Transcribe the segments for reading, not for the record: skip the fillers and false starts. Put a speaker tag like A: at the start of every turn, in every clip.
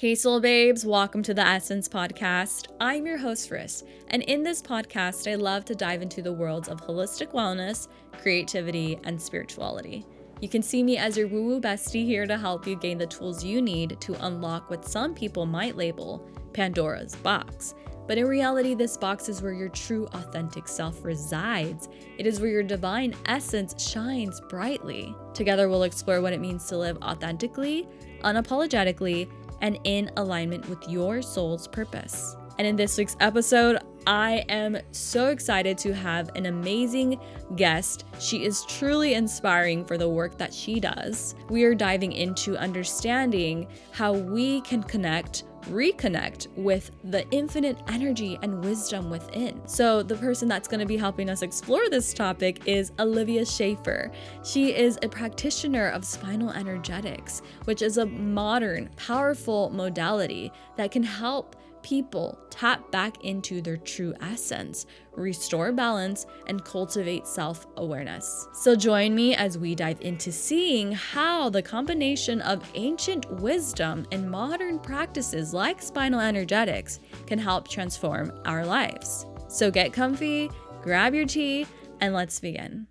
A: Hey Soul Babes, welcome to the Essence Podcast. I'm your host, Riss, and in this podcast, I love to dive into the worlds of holistic wellness, creativity, and spirituality. You can see me as your woo-woo bestie here to help you gain the tools you need to unlock what some people might label Pandora's box. But in reality, this box is where your true, authentic self resides. It is where your divine essence shines brightly. Together, we'll explore what it means to live authentically, unapologetically, and in alignment with your soul's purpose. And in this week's episode, I am so excited to have an amazing guest. She is truly inspiring for the work that she does. We are diving into understanding how we can reconnect with the infinite energy and wisdom within. So the person that's going to be helping us explore this topic is Oliviah Shaffer. She is a practitioner of spinal energetics, which is a modern, powerful modality that can help people tap back into their true essence, restore balance, and cultivate self-awareness. So join me as we dive into seeing how the combination of ancient wisdom and modern practices like spinal energetics can help transform our lives. So get comfy, grab your tea, and let's begin.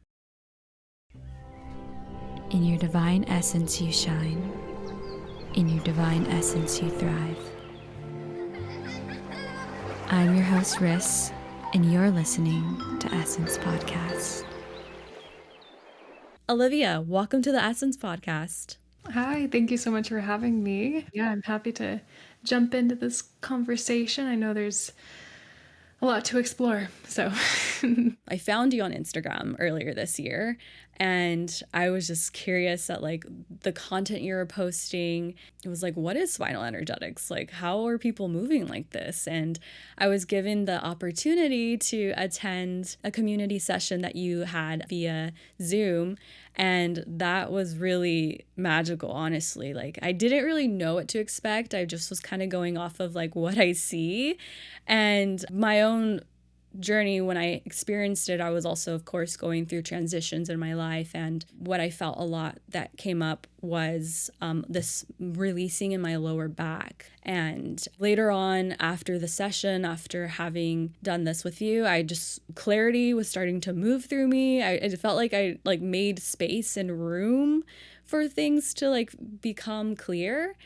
B: In your divine essence you shine. In your divine essence you thrive. I'm your host, Riss, and you're listening to Essence Podcast.
A: Oliviah, welcome to the Essence Podcast.
C: Hi, thank you so much for having me. Yeah, I'm happy to jump into this conversation. I know there's a lot to explore, so.
A: I found you on Instagram earlier this year, and I was just curious at the content you were posting. It was what is spinal energetics? How are people moving like this? And I was given the opportunity to attend a community session that you had via Zoom, and that was really magical, honestly. I didn't really know what to expect. I just was kind of going off of what I see, and my own journey. When I experienced it, I was also, of course, going through transitions in my life, and what I felt a lot that came up was this releasing in my lower back. And later on, after the session, after having done this with you, clarity was starting to move through me. It felt like I made space and room for things to become clear.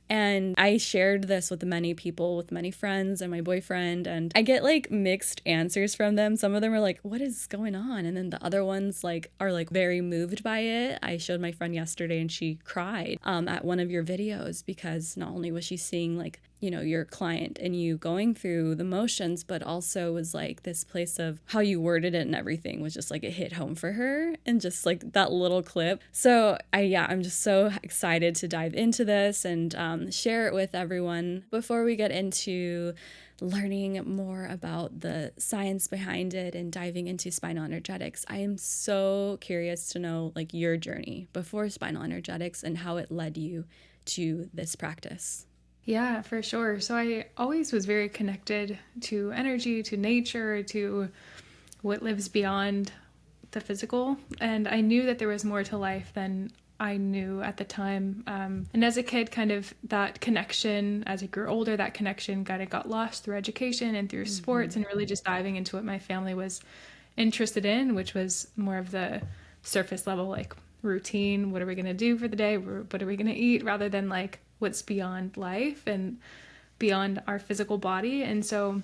A: And I shared this with many people, with many friends and my boyfriend, and I get mixed answers from them. Some of them are like, what is going on? And then the other ones are very moved by it. I showed my friend yesterday and she cried at one of your videos, because not only was she seeing your client and you going through the motions, but also was this place of how you worded it and everything was just it hit home for her, and just that little clip. So I'm just so excited to dive into this and share it with everyone. Before we get into learning more about the science behind it and diving into spinal energetics, I am so curious to know your journey before spinal energetics and how it led you to this practice.
C: Yeah, for sure. So I always was very connected to energy, to nature, to what lives beyond the physical. And I knew that there was more to life than I knew at the time. And as a kid, kind of that connection, as I grew older, that connection kind of got lost through education and through sports, and really just diving into what my family was interested in, which was more of the surface level, routine. What are we going to do for the day? What are we going to eat? Rather than what's beyond life and beyond our physical body. And so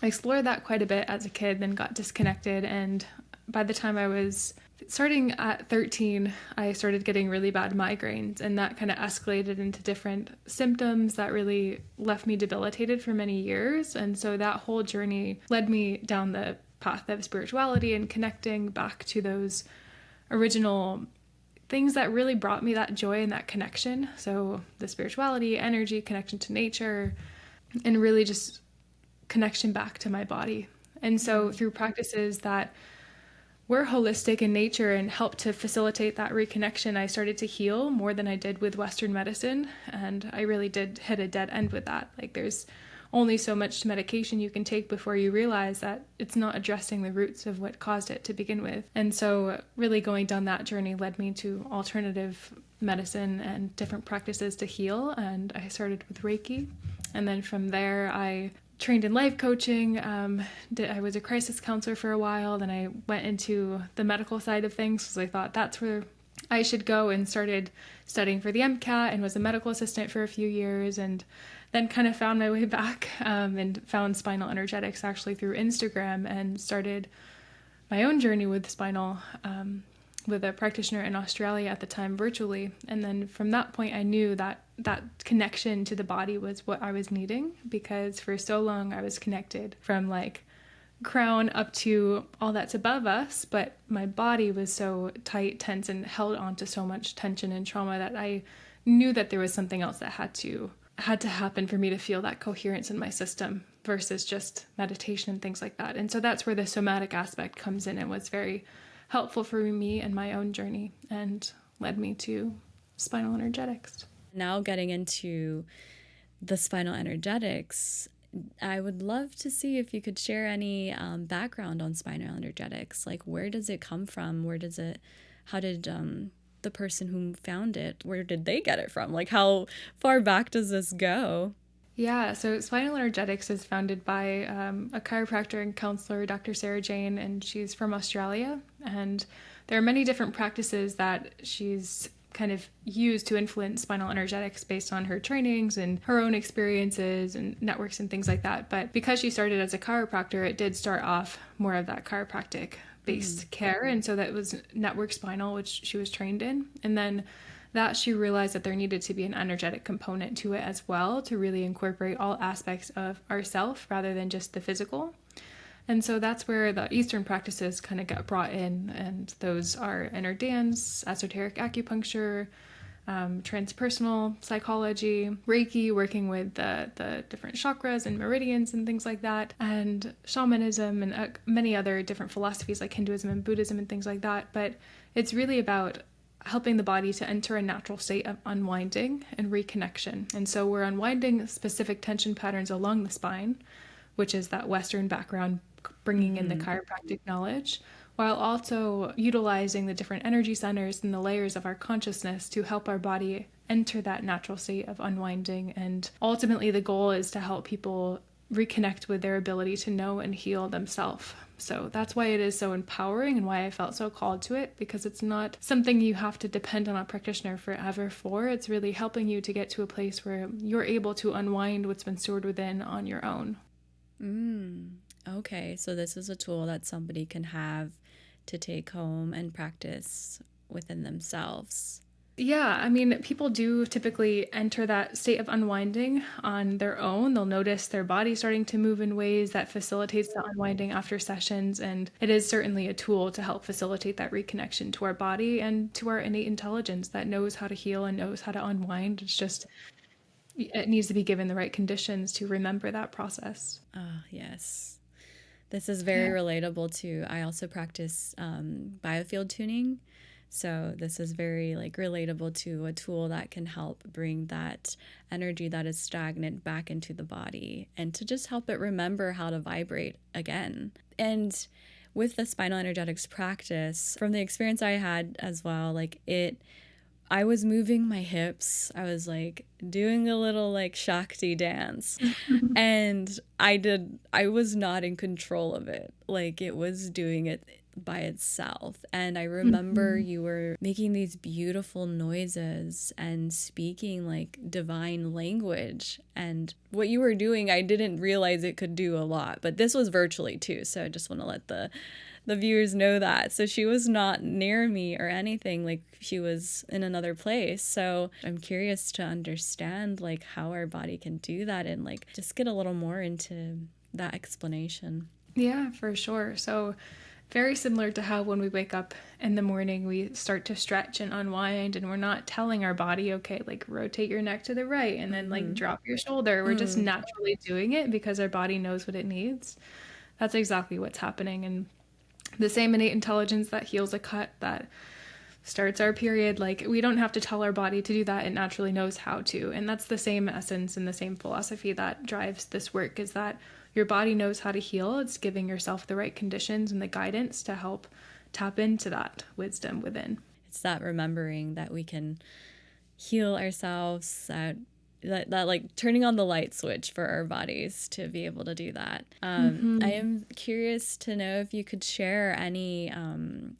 C: I explored that quite a bit as a kid, then got disconnected. And by the time I was starting at 13, I started getting really bad migraines, and that kind of escalated into different symptoms that really left me debilitated for many years. And so that whole journey led me down the path of spirituality and connecting back to those original things that really brought me that joy and that connection. So the spirituality, energy, connection to nature, and really just connection back to my body. And so through practices that were holistic in nature and helped to facilitate that reconnection, I started to heal more than I did with Western medicine. And I really did hit a dead end with that. There's only so much medication you can take before you realize that it's not addressing the roots of what caused it to begin with. And so really going down that journey led me to alternative medicine and different practices to heal. And I started with Reiki. And then from there, I trained in life coaching. I was a crisis counselor for a while. Then I went into the medical side of things because I thought that's where I should go, and started studying for the MCAT and was a medical assistant for a few years, and then kind of found my way back and found spinal energetics actually through Instagram, and started my own journey with spinal with a practitioner in Australia at the time virtually. And then from that point, I knew that that connection to the body was what I was needing, because for so long I was connected from like crown up to all that's above us, but my body was so tight, tense, and held on to so much tension and trauma that I knew that there was something else that had to happen for me to feel that coherence in my system versus just meditation and things like that. And so that's where the somatic aspect comes in, and was very helpful for me and my own journey, and led me to spinal energetics.
A: Now getting into the spinal energetics, I would love to see if you could share any background on spinal energetics. Like, where does it come from? How did the person who found it, where did they get it from? Like, how far back does this go?
C: Yeah, so Spinal Energetics is founded by a chiropractor and counselor, Dr. Sarah Jane, and she's from Australia. And there are many different practices that she's kind of used to influence spinal energetics based on her trainings and her own experiences and networks and things like that. But because she started as a chiropractor, it did start off more of that chiropractic based care. And so that was network spinal, which she was trained in. And then that she realized that there needed to be an energetic component to it as well, to really incorporate all aspects of ourself rather than just the physical. And so that's where the Eastern practices kind of got brought in, and those are inner dance, esoteric acupuncture, transpersonal psychology, Reiki, working with the different chakras and meridians and things like that, and shamanism and many other different philosophies like Hinduism and Buddhism and things like that. But it's really about helping the body to enter a natural state of unwinding and reconnection. And so we're unwinding specific tension patterns along the spine, which is that Western background, bringing in the chiropractic knowledge, while also utilizing the different energy centers and the layers of our consciousness to help our body enter that natural state of unwinding. And ultimately, the goal is to help people reconnect with their ability to know and heal themselves. So that's why it is so empowering, and why I felt so called to it, because it's not something you have to depend on a practitioner forever for. It's really helping you to get to a place where you're able to unwind what's been stored within on your own.
A: Okay, so this is a tool that somebody can have to take home and practice within themselves.
C: Yeah, I mean, people do typically enter that state of unwinding on their own. They'll notice their body starting to move in ways that facilitates the unwinding after sessions, and it is certainly a tool to help facilitate that reconnection to our body and to our innate intelligence that knows how to heal and knows how to unwind. It's just, it needs to be given the right conditions to remember that process.
A: Oh, yes. This is very relatable to, I also practice biofield tuning. So this is very relatable to a tool that can help bring that energy that is stagnant back into the body, and to just help it remember how to vibrate again. And with the spinal energetics practice, from the experience I had as well, I was moving my hips. I was doing a little Shakti dance. And I was not in control of it. It was doing it by itself. And I remember you were making these beautiful noises and speaking divine language. And what you were doing, I didn't realize it could do a lot. But this was virtually too. So I just want to let the viewers know that. So she was not near me or anything, she was in another place. So I'm curious to understand how our body can do that, and just get a little more into that explanation.
C: Yeah, for sure. So very similar to how when we wake up in the morning, we start to stretch and unwind, and we're not telling our body, okay, rotate your neck to the right and then drop your shoulder. We're just naturally doing it because our body knows what it needs. That's exactly what's happening. And the same innate intelligence that heals a cut, that starts our period, like we don't have to tell our body to do that. It naturally knows how to. And that's the same essence and the same philosophy that drives this work, is that your body knows how to heal. It's giving yourself the right conditions and the guidance to help tap into that wisdom within.
A: It's that remembering that we can heal ourselves, that like turning on the light switch for our bodies to be able to do that. I am curious to know if you could share any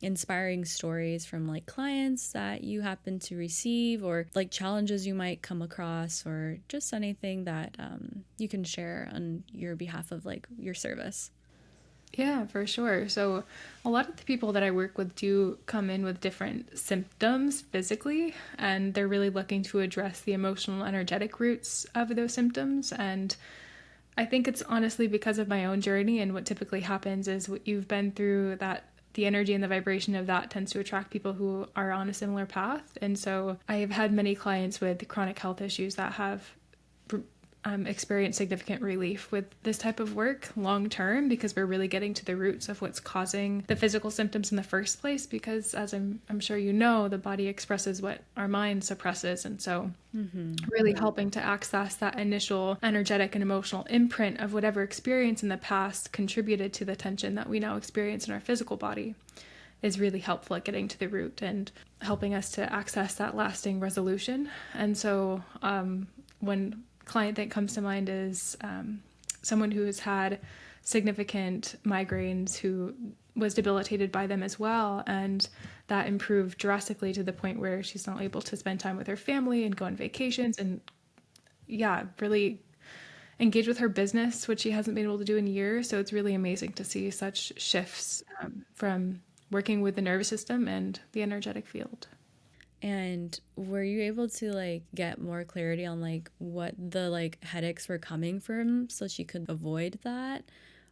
A: inspiring stories from like clients that you happen to receive, or like challenges you might come across, or just anything that you can share on your behalf of like your service.
C: Yeah, for sure. So a lot of the people that I work with do come in with different symptoms physically, and they're really looking to address the emotional, energetic roots of those symptoms. And I think it's honestly because of my own journey, and what typically happens is what you've been through, that the energy and the vibration of that tends to attract people who are on a similar path. And so I have had many clients with chronic health issues that have experience significant relief with this type of work long term, because we're really getting to the roots of what's causing the physical symptoms in the first place. Because as I'm sure you know, the body expresses what our mind suppresses, and so really helping to access that initial energetic and emotional imprint of whatever experience in the past contributed to the tension that we now experience in our physical body is really helpful at getting to the root and helping us to access that lasting resolution. And so one client that comes to mind is someone who has had significant migraines, who was debilitated by them as well, and that improved drastically to the point where she's not able to spend time with her family and go on vacations and really engage with her business, which she hasn't been able to do in years. So it's really amazing to see such shifts from working with the nervous system and the energetic field.
A: And were you able to like get more clarity on like what the like headaches were coming from, so she could avoid that?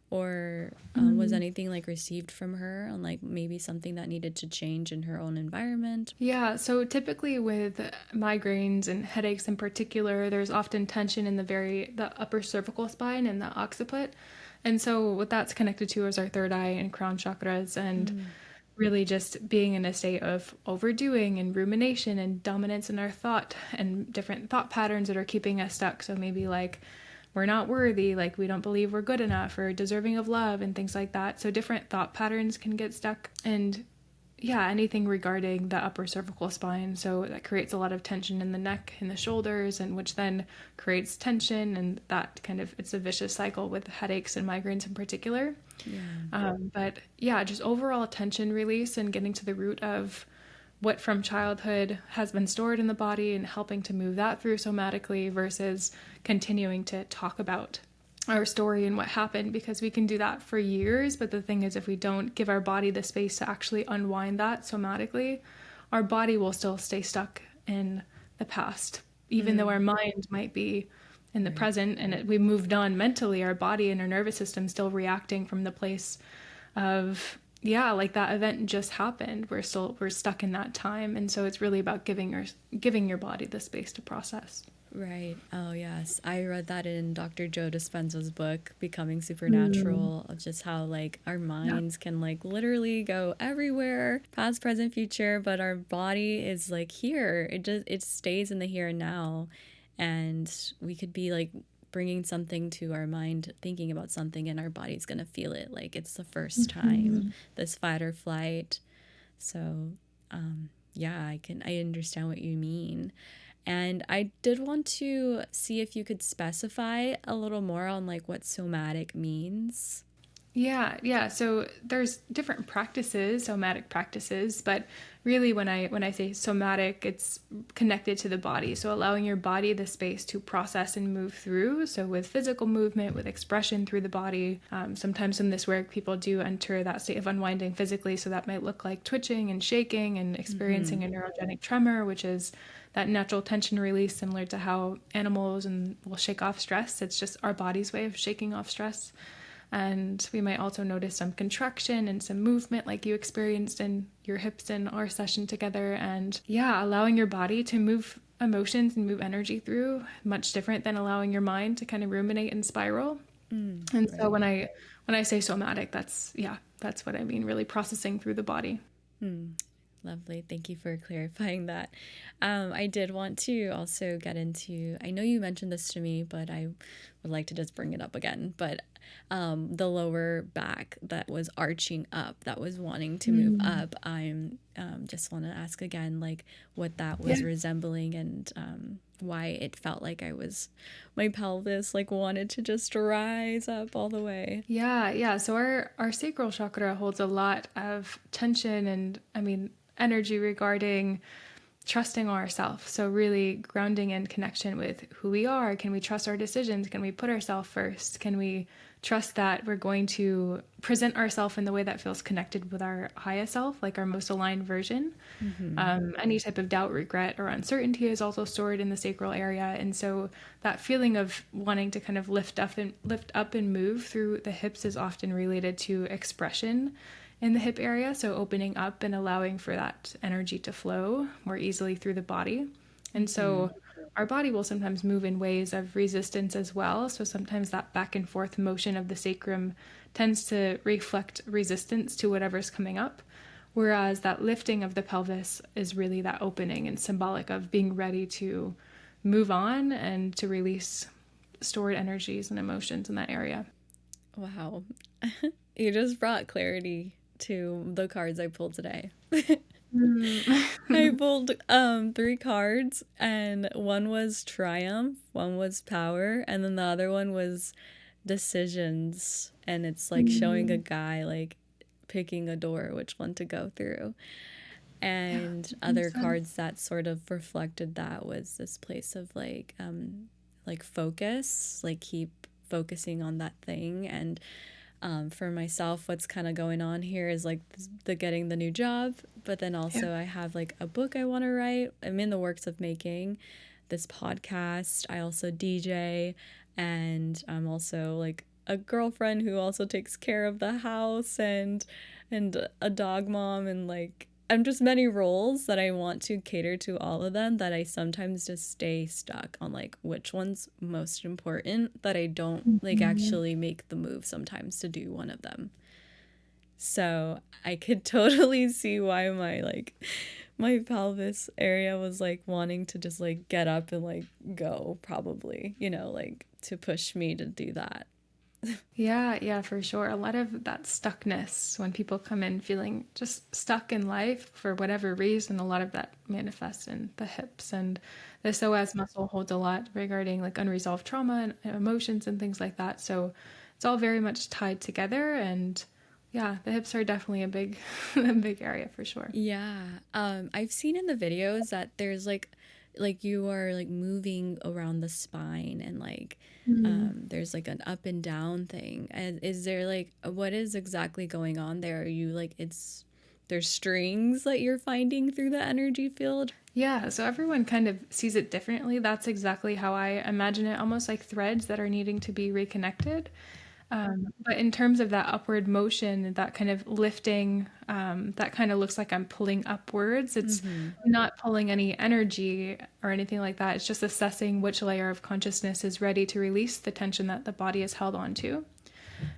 A: Or was anything like received from her on like maybe something that needed to change in her own environment?
C: Yeah, so typically with migraines and headaches in particular, there's often tension in the upper cervical spine and the occiput. And so what that's connected to is our third eye and crown chakras, and really just being in a state of overdoing and rumination and dominance in our thought and different thought patterns that are keeping us stuck. So maybe like we're not worthy, like we don't believe we're good enough or deserving of love and things like that. So different thought patterns can get stuck, and anything regarding the upper cervical spine. So that creates a lot of tension in the neck and the shoulders, and which then creates tension, and that it's a vicious cycle with headaches and migraines in particular. Just overall tension release and getting to the root of what from childhood has been stored in the body and helping to move that through somatically, versus continuing to talk about our story and what happened, because we can do that for years. But the thing is, if we don't give our body the space to actually unwind that somatically, our body will still stay stuck in the past, even though our mind might be in the present, and we moved on mentally. Our body and our nervous system still reacting from the place of like that event just happened. We're stuck in that time, and so it's really about giving your body the space to process.
A: Right. Oh, yes. I read that in Dr. Joe Dispenza's book, Becoming Supernatural, of just how like our minds can like literally go everywhere, past, present, future, but our body is like here. It stays in the here and now. And we could be like bringing something to our mind, thinking about something, and our body's going to feel it. Like it's the first time, this fight or flight. So, I understand what you mean. And I did want to see if you could specify a little more on like what somatic means.
C: Yeah. So there's different practices, somatic practices, but really when I say somatic, it's connected to the body. So allowing your body the space to process and move through. So with physical movement, with expression through the body. Sometimes in this work, people do enter that state of unwinding physically. So that might look like twitching and shaking and experiencing a neurogenic tremor, which is that natural tension release, similar to how animals will shake off stress. It's just our body's way of shaking off stress. And we might also notice some contraction and some movement like you experienced in your hips in our session together. And allowing your body to move emotions and move energy through, much different than allowing your mind to kind of ruminate and spiral. So when I say somatic, that's what I mean, really processing through the body.
A: Lovely. Thank you for clarifying that. I did want to also get into, I know you mentioned this to me, but I would like to just bring it up again. But the lower back that was arching up, that was wanting to move up, I'm just want to ask again, like what that was resembling, and why it felt like my pelvis like wanted to just rise up all the way.
C: Yeah. So our sacral chakra holds a lot of tension and, I mean, energy regarding trusting ourselves. So really grounding in connection with who we are. Can we trust our decisions? Can we put ourselves first? Can we trust that we're going to present ourselves in the way that feels connected with our highest self, like our most aligned version? Any type of doubt, regret, or uncertainty is also stored in the sacral area. And so that feeling of wanting to kind of lift up and move through the hips is often related to expression in the hip area. So opening up and allowing for that energy to flow more easily through the body. And so our body will sometimes move in ways of resistance as well. So sometimes that back and forth motion of the sacrum tends to reflect resistance to whatever's coming up. Whereas that lifting of the pelvis is really that opening and symbolic of being ready to move on and to release stored energies and emotions in that area.
A: Wow. You just brought clarity to the cards I pulled today. I pulled 3 cards, and one was triumph, one was power, and then the other one was decisions. And it's like showing a guy like picking a door, which one to go through. And other cards that sort of reflected that was this place of like focus, like keep focusing on that thing. And for myself, what's kind of going on here is like the getting the new job, but then also I have like a book I want to write. I'm in the works of making this podcast. I also DJ, and I'm also like a girlfriend who also takes care of the house, and a dog mom, and like I'm just many roles that I want to cater to all of them, that I sometimes just stay stuck on like which one's most important, that I don't like actually make the move sometimes to do one of them. So I could totally see why my pelvis area was like wanting to just like get up and like go, probably, like to push me to do that.
C: Yeah, for sure. A lot of that stuckness when people come in feeling just stuck in life for whatever reason, a lot of that manifests in the hips. And the psoas muscle holds a lot regarding like unresolved trauma and emotions and things like that. So it's all very much tied together. And yeah, the hips are definitely a big area for sure.
A: Yeah. I've seen in the videos that there's like you are like moving around the spine, and like there's like an up and down thing. And is there like what is exactly going on there? Are you like there's strings that you're finding through the energy field?
C: Yeah, so everyone kind of sees it differently. That's exactly how I imagine it, almost like threads that are needing to be reconnected. But in terms of that upward motion, that kind of lifting, that kind of looks like I'm pulling upwards. It's not pulling any energy or anything like that. It's just assessing which layer of consciousness is ready to release the tension that the body is held onto.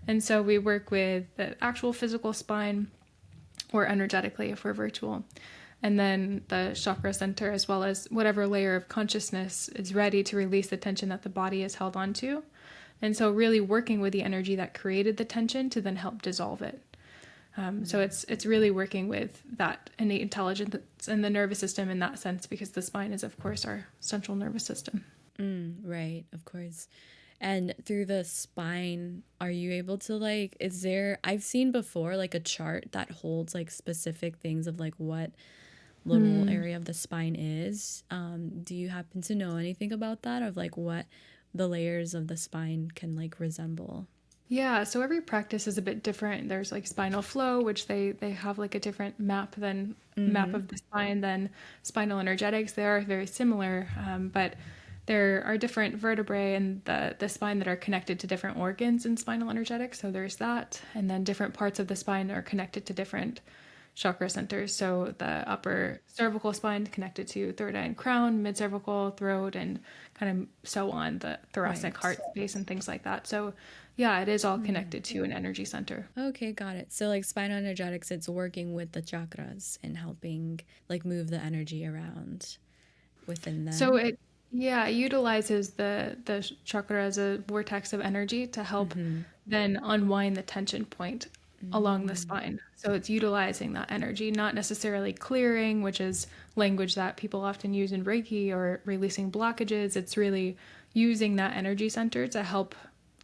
C: And so we work with the actual physical spine, or energetically if we're virtual, and then the chakra center, as well as whatever layer of consciousness is ready to release the tension that the body is held onto. And so really working with the energy that created the tension to then help dissolve it. So it's really working with that innate intelligence in the nervous system in that sense, because the spine is, of course, our central nervous system.
A: Right, of course. And through the spine, are you able to like, I've seen before like a chart that holds like specific things of like what little area of the spine is. Do you happen to know anything about that, of like what the layers of the spine can like resemble?
C: Yeah, so every practice is a bit different. There's like spinal flow, which they have like a different map of the spine than spinal energetics. They are very similar, but there are different vertebrae in the spine that are connected to different organs in spinal energetics. So there's that, and then different parts of the spine are connected to different chakra centers. So the upper cervical spine connected to third eye and crown, mid cervical, throat, and kind of so on, the thoracic
A: Right.
C: heart space and things like that. So yeah, it is all connected to an energy center.
A: Okay, got it. So like spinal energetics, it's working with the chakras and helping like move the energy around within
C: So
A: them.
C: it, yeah, it utilizes the chakra as a vortex of energy to help then unwind the tension point along the spine. So it's utilizing that energy, not necessarily clearing, which is language that people often use in Reiki, or releasing blockages. It's really using that energy center to help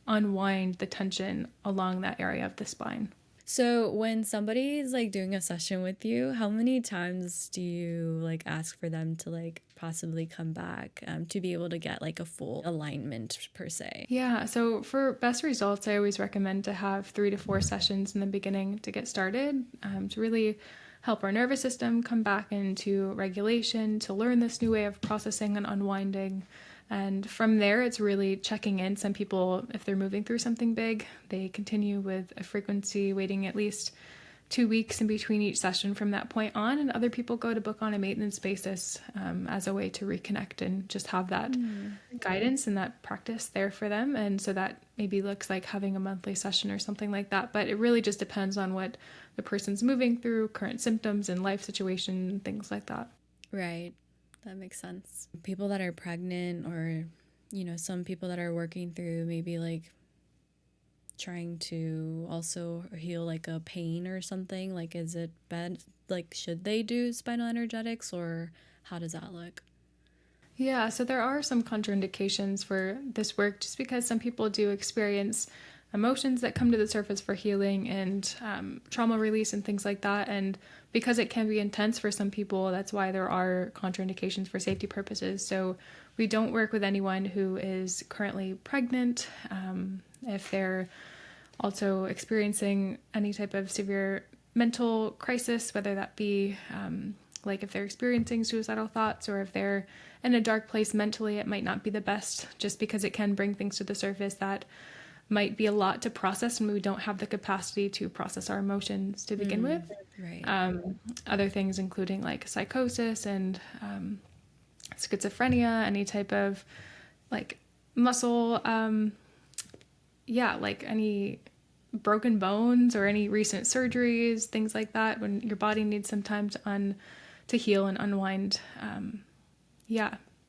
C: unwind the tension along that area of the spine.
A: So when somebody is like doing a session with you, how many times do you like ask for them to like possibly come back to be able to get like a full alignment per se?
C: Yeah, so for best results, I always recommend to have 3 to 4 sessions in the beginning to get started, to really help our nervous system come back into regulation, to learn this new way of processing and unwinding. And from there, it's really checking in. Some people, if they're moving through something big, they continue with a frequency, waiting at least 2 weeks in between each session from that point on. And other people go to book on a maintenance basis, as a way to reconnect and just have that guidance and that practice there for them. And so that maybe looks like having a monthly session or something like that. But it really just depends on what the person's moving through, current symptoms and life situation, things like that.
A: Right. That makes sense. People that are pregnant or, you know, some people that are working through maybe like trying to also heal like a pain or something, like is it bad? Like, should they do spinal energetics or how does that look?
C: Yeah, so there are some contraindications for this work just because some people do experience emotions that come to the surface for healing and trauma release and things like that. And because it can be intense for some people, that's why there are contraindications for safety purposes. So we don't work with anyone who is currently pregnant. If they're also experiencing any type of severe mental crisis, whether that be like if they're experiencing suicidal thoughts or if they're in a dark place mentally, it might not be the best just because it can bring things to the surface that might be a lot to process and we don't have the capacity to process our emotions to begin with.
A: Right.
C: Other things including like psychosis and schizophrenia, any type of like muscle, like any broken bones or any recent surgeries, things like that, when your body needs some time to heal and unwind.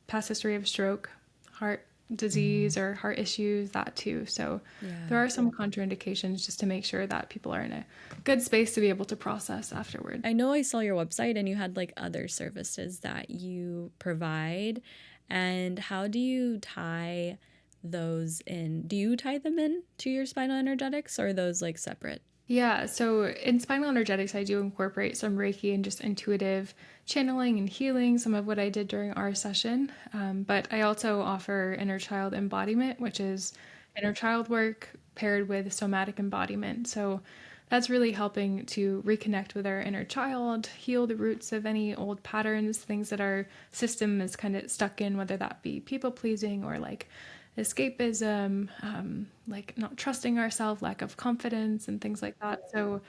C: Past history of stroke, heart disease or heart issues, that too. So there are some contraindications just to make sure that people are in a good space to be able to process afterward.
A: I know I saw your website and you had like other services that you provide. And how do you tie those in? Do you tie them in to your spinal energetics or are those like separate?
C: Yeah, so in spinal energetics, I do incorporate some Reiki and just intuitive channeling and healing, some of what I did during our session. But I also offer inner child embodiment, which is inner child work paired with somatic embodiment. So that's really helping to reconnect with our inner child, heal the roots of any old patterns, things that our system is kind of stuck in, whether that be people pleasing or like escapism, like not trusting ourselves, lack of confidence, and things like that. So,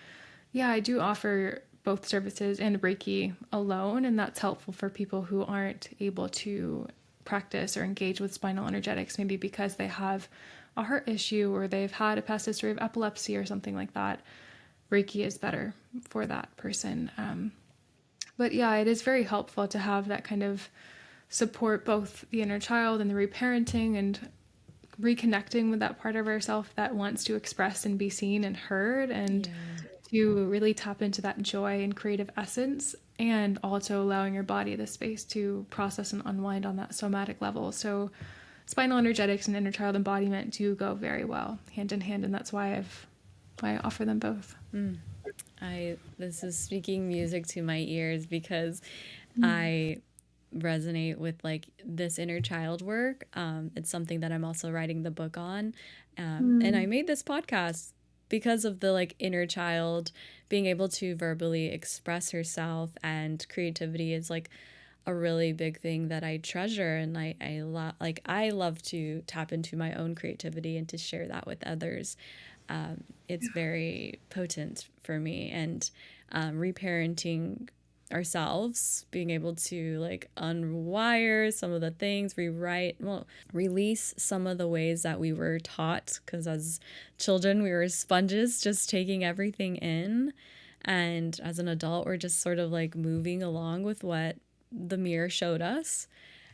C: yeah, I do offer both services and Reiki alone, and that's helpful for people who aren't able to practice or engage with spinal energetics, maybe because they have a heart issue or they've had a past history of epilepsy or something like that. Reiki is better for that person. But yeah, it is very helpful to have that kind of support, both the inner child and the reparenting and reconnecting with that part of ourself that wants to express and be seen and heard, and to really tap into that joy and creative essence, and also allowing your body the space to process and unwind on that somatic level. So spinal energetics and inner child embodiment do go very well hand in hand, and that's why I offer them both.
A: This is speaking music to my ears because I resonate with like this inner child work. It's something that I'm also writing the book on. And I made this podcast because of the like inner child being able to verbally express herself, and creativity is like a really big thing that I treasure, and I love to tap into my own creativity and to share that with others. it's very potent for me. And reparenting ourselves, being able to like unwire some of the things, release some of the ways that we were taught, because as children we were sponges just taking everything in, and as an adult we're just sort of like moving along with what the mirror showed us.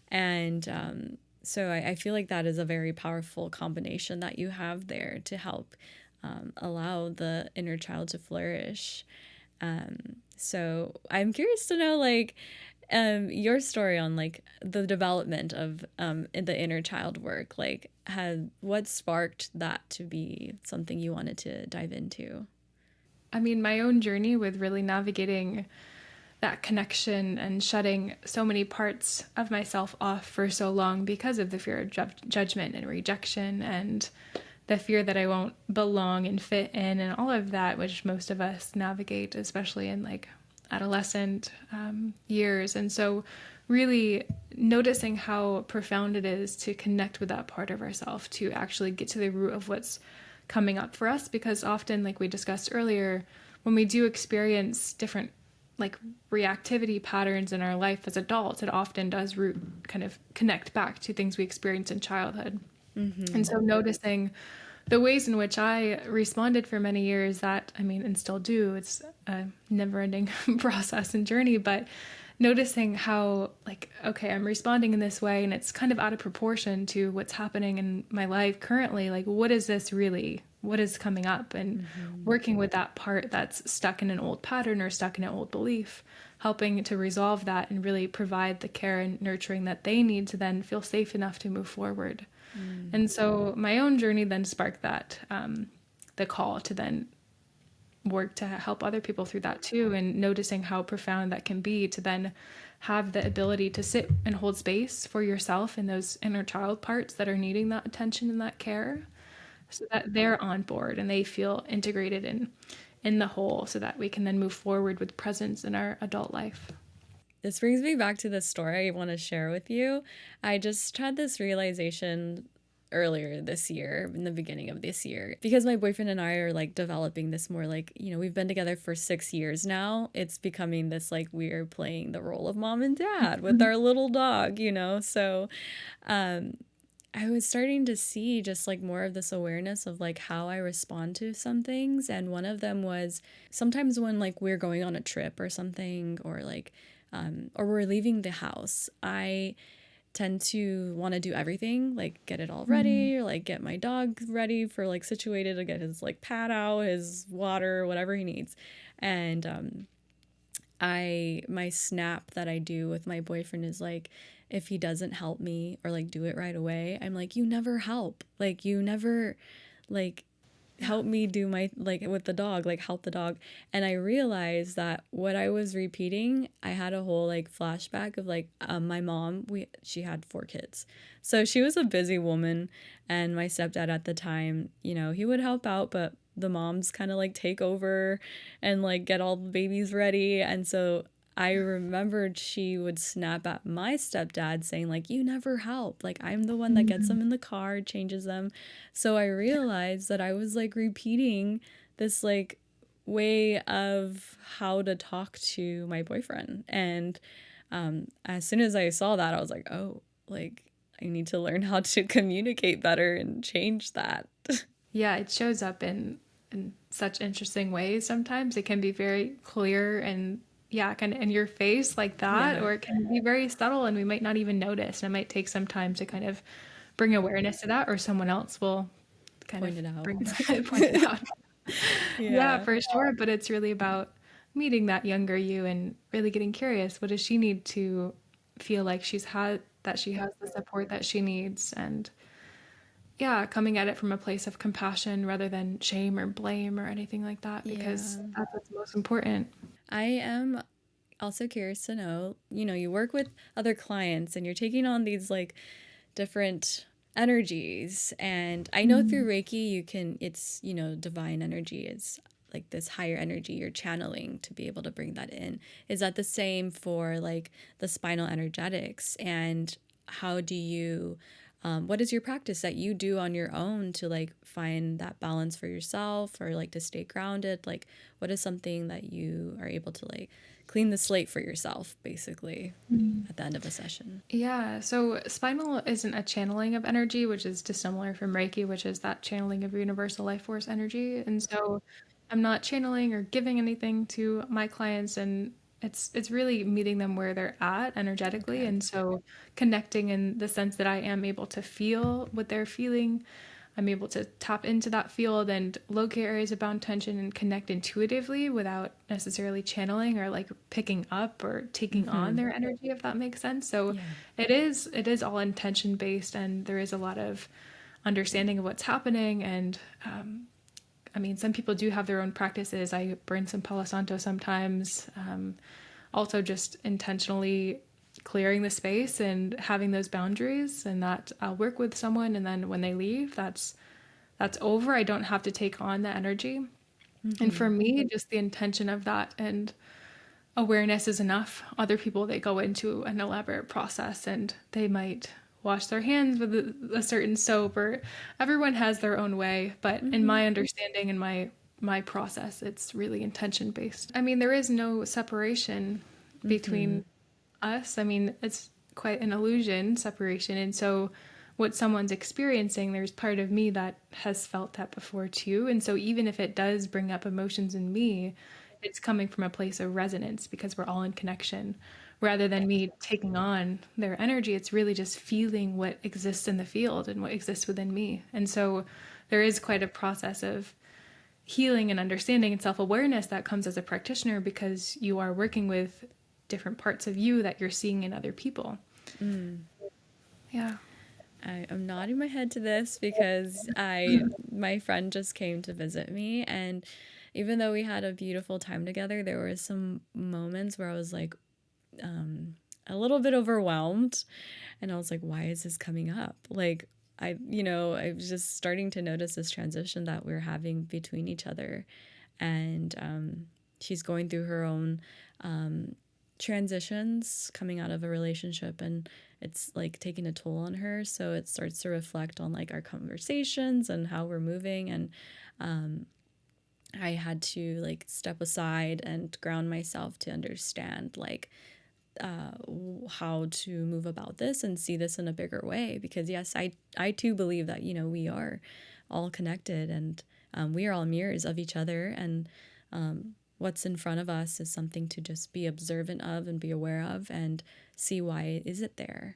A: And so I feel like that is a very powerful combination that you have there to help allow the inner child to flourish. So I'm curious to know, like, your story on like the development of in the inner child work. Like, what sparked that to be something you wanted to dive into?
C: I mean, my own journey with really navigating that connection and shutting so many parts of myself off for so long because of the fear of judgment and rejection, and the fear that I won't belong and fit in, and all of that, which most of us navigate, especially in like adolescent years. And so really noticing how profound it is to connect with that part of ourselves, to actually get to the root of what's coming up for us. Because often, like we discussed earlier, when we do experience different like reactivity patterns in our life as adults, it often does kind of connect back to things we experienced in childhood. And so noticing the ways in which I responded for many years, that, I mean, and still do, it's a never ending process and journey, but noticing how like, okay, I'm responding in this way and it's kind of out of proportion to what's happening in my life currently. Like, what is this really? What is coming up? And working with that part that's stuck in an old pattern or stuck in an old belief, helping to resolve that and really provide the care and nurturing that they need to then feel safe enough to move forward. And so my own journey then sparked that, the call to then work to help other people through that too, and noticing how profound that can be to then have the ability to sit and hold space for yourself and those inner child parts that are needing that attention and that care, so that they're on board and they feel integrated in the whole, so that we can then move forward with presence in our adult life.
A: This brings me back to the story I want to share with you. I just had this realization earlier this year, in the beginning of this year, because my boyfriend and I are like developing this more, like, you know, we've been together for 6 years now. It's becoming this like we're playing the role of mom and dad with our little dog, you know? So I was starting to see just like more of this awareness of like how I respond to some things. And one of them was sometimes when like we're going on a trip or something, or like or we're leaving the house, I tend to want to do everything, like get it all ready, or like get my dog ready for like situated to get his like pad out, his water, whatever he needs. And my snap that I do with my boyfriend is like, if he doesn't help me or like do it right away, I'm like, you never help. Like, you never like help me do my, like with the dog, like help the dog. And I realized that what I was repeating, I had a whole like flashback of like my mom, she had 4 kids. So she was a busy woman, and my stepdad at the time, you know, he would help out, but the moms kind of like take over and like get all the babies ready. And so I remembered she would snap at my stepdad saying like, you never help. Like, I'm the one that gets them in the car, changes them. So I realized that I was like repeating this like way of how to talk to my boyfriend. And as soon as I saw that, I was like, oh, like I need to learn how to communicate better and change that.
C: Yeah, it shows up in such interesting ways. Sometimes it can be very clear and kind of in your face like that, or it can be very subtle and we might not even notice. And it might take some time to kind of bring awareness to that, or someone else will kind
A: Point
C: of
A: it out.
C: point it out.
A: Yeah,
C: for sure. But it's really about meeting that younger you and really getting curious. What does she need to feel like she has the support that she needs? And coming at it from a place of compassion rather than shame or blame or anything like that, because that's what's most important.
A: I am also curious to know, you know, you work with other clients and you're taking on these like different energies. And I know through Reiki, it's, you know, divine energy is like this higher energy you're channeling to be able to bring that in. Is that the same for like the spinal energetics? And how do you what is your practice that you do on your own to like find that balance for yourself, or like to stay grounded? Like, what is something that you are able to like clean the slate for yourself, basically, at the end of a session?
C: Yeah, so Spinal isn't a channeling of energy, which is dissimilar from Reiki, which is that channeling of universal life force energy. And so I'm not channeling or giving anything to my clients, and it's really meeting them where they're at energetically.
A: Okay.
C: And so connecting in the sense that I am able to feel what they're feeling. I'm able to tap into that field and locate areas of bound tension and connect intuitively without necessarily channeling or like picking up or taking on their energy, if that makes sense. So
A: Yeah.
C: it is all intention based, and there is a lot of understanding of what's happening. And I mean, some people do have their own practices. I burn some Palo Santo sometimes. Also, just intentionally clearing the space and having those boundaries, and that I'll work with someone, and then when they leave, that's over. I don't have to take on the energy. And for me, just the intention of that and awareness is enough. Other people, they go into an elaborate process and they might wash their hands with a certain soap, or everyone has their own way. But in my understanding and my process, it's really intention based. I mean, there is no separation between us. I mean, it's quite an illusion separation. And so what someone's experiencing, there's part of me that has felt that before too. And so even if it does bring up emotions in me, it's coming from a place of resonance because we're all in connection. Rather than me taking on their energy, it's really just feeling what exists in the field and what exists within me. And so there is quite a process of healing and understanding and self-awareness that comes as a practitioner, because you are working with different parts of you that you're seeing in other people. Yeah.
A: I'm nodding my head to this because my friend just came to visit me, and even though we had a beautiful time together, there were some moments where I was like a little bit overwhelmed, and I was like, why is this coming up? Like, I was just starting to notice this transition that we're having between each other, and she's going through her own transitions coming out of a relationship, and it's like taking a toll on her. So it starts to reflect on like our conversations and how we're moving. And I had to like step aside and ground myself to understand like how to move about this and see this in a bigger way. Because yes, I too believe that, we are all connected, and we are all mirrors of each other. And what's in front of us is something to just be observant of and be aware of and see why is it there.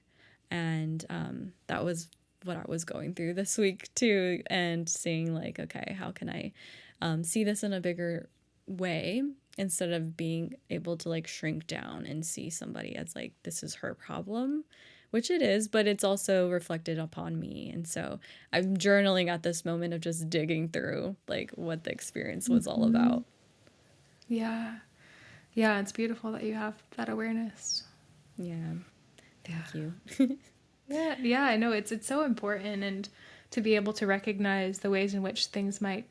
A: And that was what I was going through this week too, and seeing like, okay, how can I see this in a bigger way, instead of being able to like shrink down and see somebody as like, this is her problem, which it is, but it's also reflected upon me. And so I'm journaling at this moment of just digging through like what the experience was all about.
C: Yeah. Yeah, it's beautiful that you have that awareness.
A: Yeah. Thank you.
C: Yeah, I know it's so important, and to be able to recognize the ways in which things might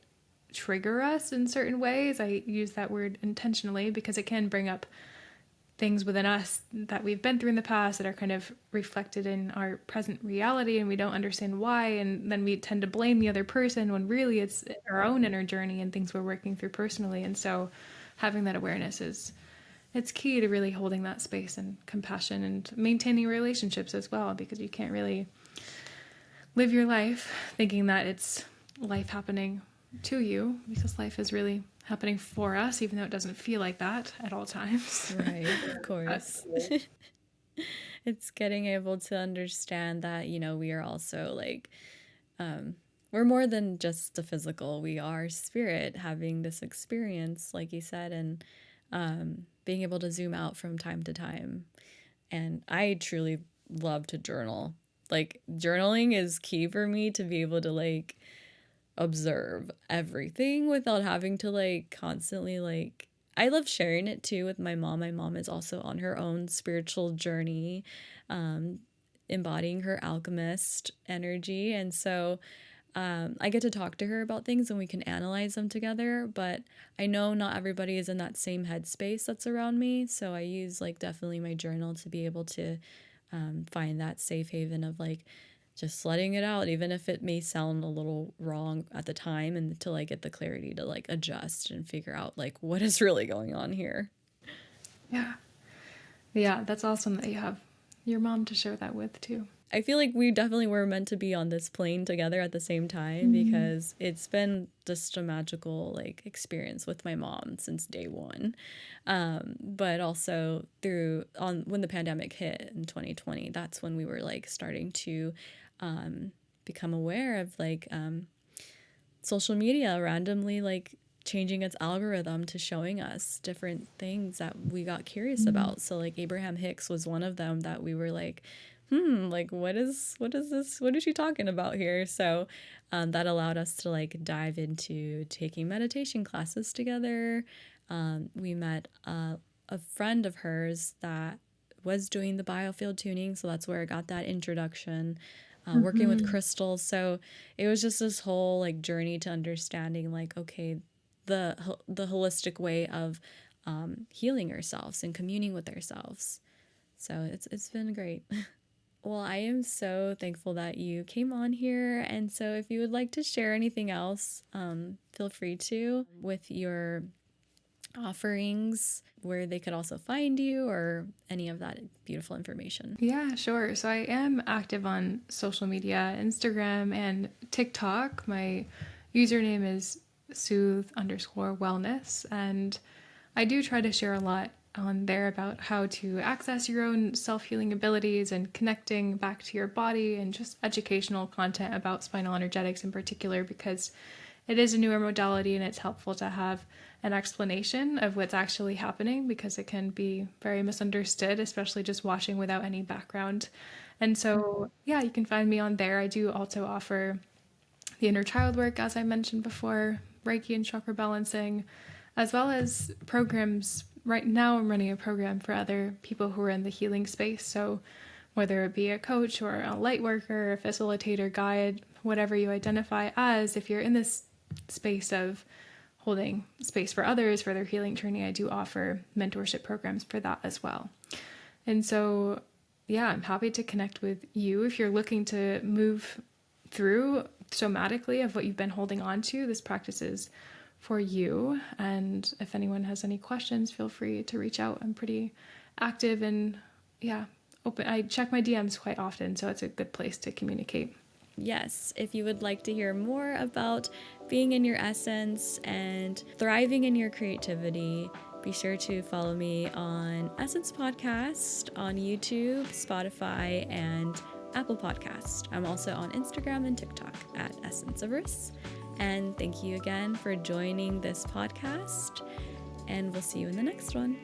C: trigger us in certain ways. I use that word intentionally because it can bring up things within us that we've been through in the past that are kind of reflected in our present reality, and we don't understand why, and then we tend to blame the other person when really it's our own inner journey and things we're working through personally. And so having that awareness it's key to really holding that space and compassion and maintaining relationships as well, because you can't really live your life thinking that it's life happening to you, because life is really happening for us, even though it doesn't feel like that at all times.
A: Right, of course. It's getting able to understand that, we are also like, we're more than just the physical. We are spirit having this experience, like you said, and being able to zoom out from time to time. And I truly love to journal. Like, journaling is key for me to be able to like observe everything without having to like constantly like, I love sharing it too with my mom. My mom is also on her own spiritual journey, embodying her alchemist energy. And so I get to talk to her about things and we can analyze them together, but I know not everybody is in that same headspace that's around me. So I use like definitely my journal to be able to find that safe haven of like just letting it out, even if it may sound a little wrong at the time, and to like get the clarity to like adjust and figure out like what is really going on here.
C: Yeah. Yeah, that's awesome that you have your mom to share that with too.
A: I feel like we definitely were meant to be on this plane together at the same time, because it's been just a magical like experience with my mom since day one. But also when the pandemic hit in 2020, that's when we were like starting to become aware of like social media randomly like changing its algorithm to showing us different things that we got curious about. So like Abraham Hicks was one of them that we were like, like what is this? What is she talking about here? So that allowed us to like dive into taking meditation classes together. We met a friend of hers that was doing the biofield tuning, so that's where I got that introduction. Working with crystals, so it was just this whole like journey to understanding like, okay, the holistic way of healing ourselves and communing with ourselves. So it's been great. Well, I am so thankful that you came on here, and so if you would like to share anything else, feel free to, with your offerings, where they could also find you, or any of that beautiful information.
C: Yeah, sure. So I am active on social media, Instagram and TikTok. My username is soothe_wellness, and I do try to share a lot on there about how to access your own self-healing abilities and connecting back to your body, and just educational content about spinal energetics in particular, because it is a newer modality and it's helpful to have an explanation of what's actually happening, because it can be very misunderstood, especially just watching without any background. And so, yeah, you can find me on there. I do also offer the inner child work, as I mentioned before, Reiki and chakra balancing, as well as programs. Right now, I'm running a program for other people who are in the healing space. So whether it be a coach or a light worker, a facilitator, guide, whatever you identify as, if you're in this space of holding space for others for their healing journey, I do offer mentorship programs for that as well. And so, yeah, I'm happy to connect with you if you're looking to move through somatically of what you've been holding on to. This practice is for you. And if anyone has any questions, feel free to reach out. I'm pretty active and open. I check my DMs quite often, so it's a good place to communicate.
A: Yes, if you would like to hear more about being in your essence and thriving in your creativity, be sure to follow me on Essence Podcast on YouTube, Spotify, and Apple Podcast. I'm also on Instagram and TikTok at Essence of Earth. And thank you again for joining this podcast, and we'll see you in the next one.